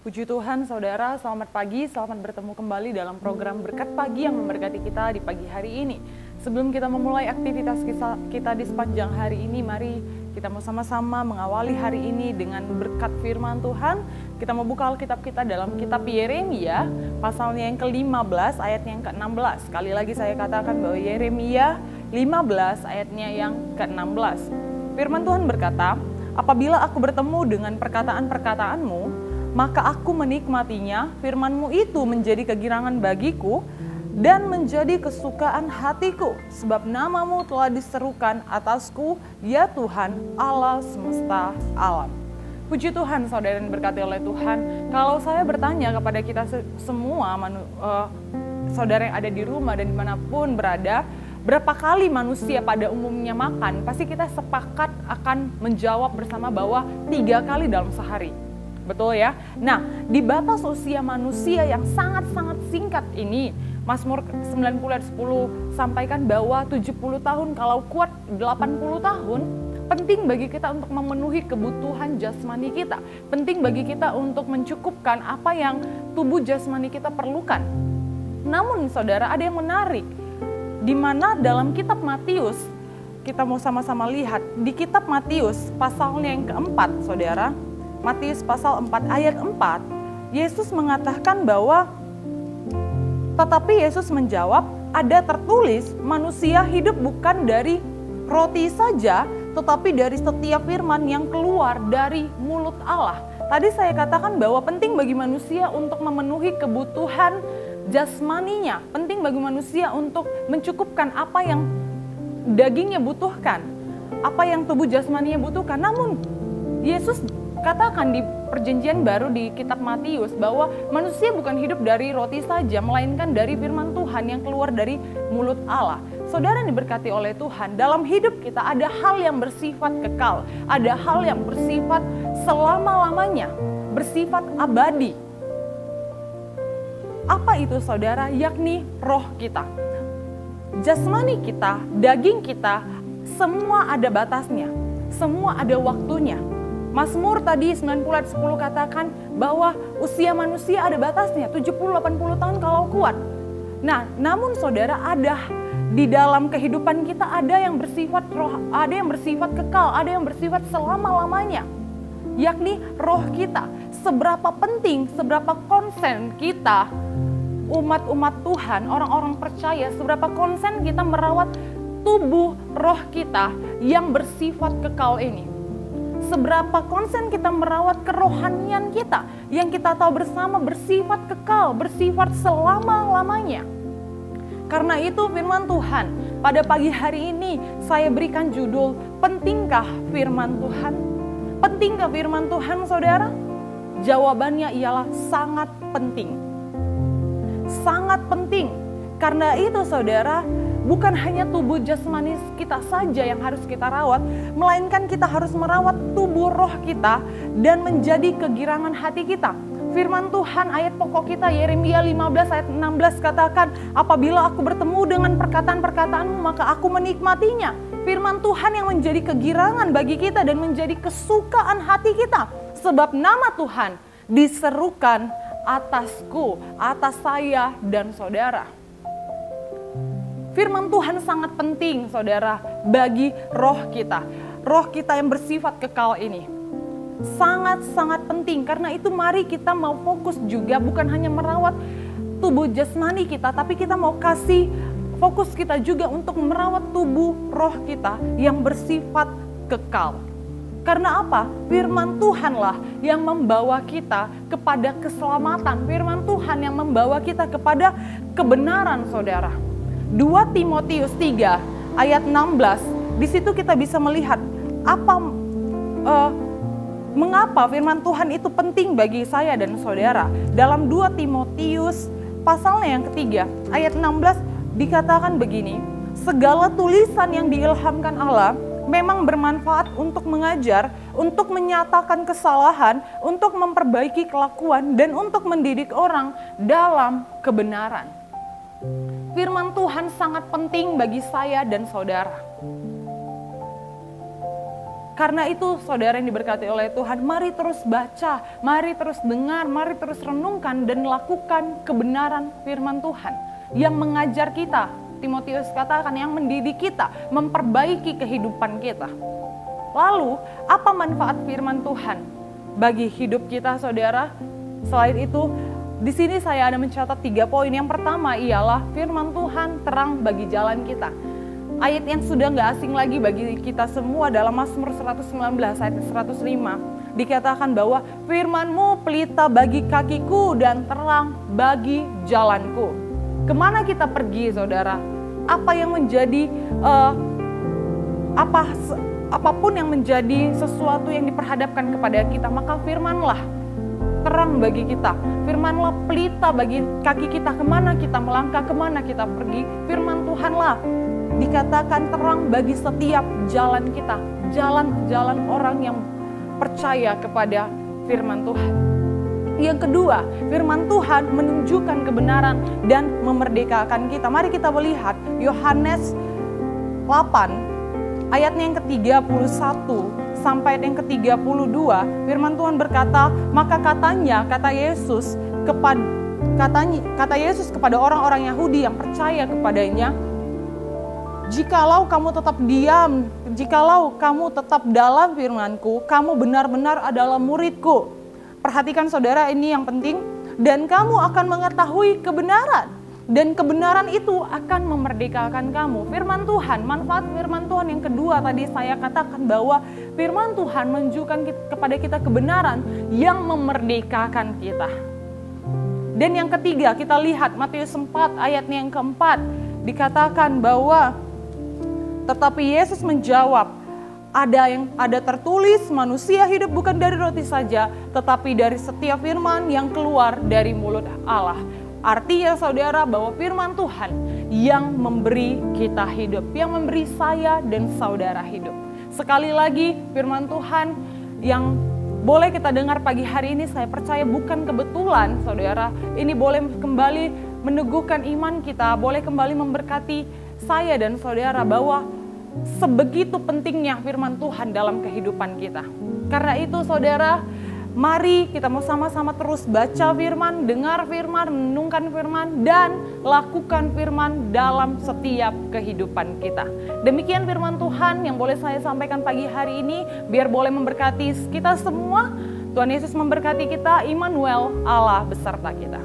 Puji Tuhan, saudara, selamat pagi, selamat bertemu kembali dalam program Berkat Pagi yang memberkati kita di pagi hari ini. Sebelum kita memulai aktivitas kita di sepanjang hari ini, mari kita mau sama-sama mengawali hari ini dengan berkat firman Tuhan. Kita mau buka Alkitab kita dalam kitab Yeremia, pasalnya yang ke-15, ayatnya yang ke-16. Sekali lagi saya katakan bahwa Yeremia 15, ayatnya yang ke-16. Firman Tuhan berkata, "Apabila aku bertemu dengan perkataan-perkataanmu, maka aku menikmatinya, firman-Mu itu menjadi kegirangan bagiku dan menjadi kesukaan hatiku, sebab nama-Mu telah diserukan atasku, ya Tuhan Allah semesta alam." Puji Tuhan, saudara yang berkati oleh Tuhan. Kalau saya bertanya kepada kita semua, saudara yang ada di rumah dan dimanapun berada, berapa kali manusia pada umumnya makan, pasti kita sepakat akan menjawab bersama bahwa 3 kali dalam sehari. Betul ya? Nah, di batas usia manusia yang sangat-sangat singkat ini, Mazmur 90 ayat 10 sampaikan bahwa 70 tahun, kalau kuat 80 tahun, penting bagi kita untuk memenuhi kebutuhan jasmani kita. Penting bagi kita untuk mencukupkan apa yang tubuh jasmani kita perlukan. Namun saudara, ada yang menarik, di mana dalam kitab Matius, kita mau sama-sama lihat, di kitab Matius pasalnya yang keempat, saudara, Matius pasal 4 ayat 4, Yesus mengatakan bahwa, tetapi Yesus menjawab, ada tertulis, manusia hidup bukan dari roti saja, tetapi dari setiap firman yang keluar dari mulut Allah. Tadi saya katakan bahwa penting bagi manusia untuk memenuhi kebutuhan jasmaninya, penting bagi manusia untuk mencukupkan apa yang dagingnya butuhkan, apa yang tubuh jasmaninya butuhkan. Namun Yesus katakan di perjanjian baru di kitab Matius bahwa manusia bukan hidup dari roti saja, melainkan dari firman Tuhan yang keluar dari mulut Allah. Saudara yang diberkati oleh Tuhan, dalam hidup kita ada hal yang bersifat kekal, ada hal yang bersifat selama-lamanya, bersifat abadi. Apa itu saudara? Yakni roh kita. Jasmani kita, daging kita, semua ada batasnya, semua ada waktunya. Mazmur tadi 90 ayat 10 katakan bahwa usia manusia ada batasnya, 70-80 tahun kalau kuat. Nah, namun saudara, ada di dalam kehidupan kita ada yang bersifat roh, ada yang bersifat kekal, ada yang bersifat selama-lamanya. Yakni roh kita. Seberapa penting, seberapa konsen kita, umat-umat Tuhan, orang-orang percaya, seberapa konsen kita merawat tubuh roh kita yang bersifat kekal ini. Seberapa konsen kita merawat kerohanian kita yang kita tahu bersama bersifat kekal, bersifat selama-lamanya. Karena itu firman Tuhan pada pagi hari ini saya berikan judul, pentingkah firman Tuhan? Pentingkah firman Tuhan, saudara? Jawabannya ialah sangat penting. Sangat penting. Karena itu saudara, bukan hanya tubuh jasmani kita saja yang harus kita rawat, melainkan kita harus merawat tubuh roh kita dan menjadi kegirangan hati kita. Firman Tuhan ayat pokok kita Yeremia 15 ayat 16 katakan, apabila aku bertemu dengan perkataan-perkataanmu maka aku menikmatinya. Firman Tuhan yang menjadi kegirangan bagi kita dan menjadi kesukaan hati kita. Sebab nama Tuhan diserukan atasku, atas saya dan saudara. Firman Tuhan sangat penting, saudara, bagi roh kita. Roh kita yang bersifat kekal ini. Sangat-sangat penting, karena itu mari kita mau fokus juga, bukan hanya merawat tubuh jasmani kita, tapi kita mau kasih fokus kita juga untuk merawat tubuh roh kita yang bersifat kekal. Karena apa? Firman Tuhanlah yang membawa kita kepada keselamatan. Firman Tuhan yang membawa kita kepada kebenaran, saudara. 2 Timotius 3 ayat 16, di situ kita bisa melihat mengapa firman Tuhan itu penting bagi saya dan saudara. Dalam 2 Timotius pasalnya yang ketiga ayat 16 dikatakan begini, segala tulisan yang diilhamkan Allah memang bermanfaat untuk mengajar, untuk menyatakan kesalahan, untuk memperbaiki kelakuan, dan untuk mendidik orang dalam kebenaran. Firman Tuhan sangat penting bagi saya dan saudara. Karena itu saudara yang diberkati oleh Tuhan, mari terus baca, mari terus dengar, mari terus renungkan dan lakukan kebenaran firman Tuhan yang mengajar kita. Timotius katakan yang mendidik kita, memperbaiki kehidupan kita. Lalu, apa manfaat firman Tuhan bagi hidup kita, saudara? Selain itu, di sini saya ada mencatat 3 poin. Yang pertama ialah firman Tuhan terang bagi jalan kita. Ayat yang sudah gak asing lagi bagi kita semua dalam Mazmur 119 ayat 105. Dikatakan bahwa firman-Mu pelita bagi kakiku dan terang bagi jalanku. Kemana kita pergi, saudara? Apa yang menjadi, apapun yang menjadi sesuatu yang diperhadapkan kepada kita, maka firman-lah terang bagi kita. Firman-lah pelita bagi kaki kita, kemana kita melangkah, kemana kita pergi. Firman Tuhanlah dikatakan terang bagi setiap jalan kita, jalan-jalan orang yang percaya kepada firman Tuhan. Yang kedua, firman Tuhan menunjukkan kebenaran dan memerdekakan kita. Mari kita melihat Yohanes 8 ayatnya yang ke-31 sampai yang ke-32. Firman Tuhan berkata, maka kata Yesus kepada orang-orang Yahudi yang percaya kepadanya, jikalau kamu tetap diam, jikalau kamu tetap dalam firman-Ku, kamu benar-benar adalah murid-Ku. Perhatikan saudara, ini yang penting. Dan kamu akan mengetahui kebenaran. Dan kebenaran itu akan memerdekakan kamu. Firman Tuhan, manfaat firman Tuhan yang kedua tadi saya katakan bahwa firman Tuhan menunjukkan kepada kita kebenaran yang memerdekakan kita. Dan yang ketiga, kita lihat Matius 4 ayatnya yang keempat. Dikatakan bahwa tetapi Yesus menjawab, ada tertulis, manusia hidup bukan dari roti saja, tetapi dari setiap firman yang keluar dari mulut Allah. Artinya saudara bahwa firman Tuhan yang memberi kita hidup, yang memberi saya dan saudara hidup. Sekali lagi firman Tuhan yang boleh kita dengar pagi hari ini, saya percaya bukan kebetulan saudara. Ini boleh kembali meneguhkan iman kita, boleh kembali memberkati saya dan saudara bahwa sebegitu pentingnya firman Tuhan dalam kehidupan kita. Karena itu saudara, mari kita mau sama-sama terus baca firman, dengar firman, renungkan firman, dan lakukan firman dalam setiap kehidupan kita. Demikian firman Tuhan yang boleh saya sampaikan pagi hari ini, biar boleh memberkati kita semua. Tuhan Yesus memberkati kita, Immanuel, Allah beserta kita.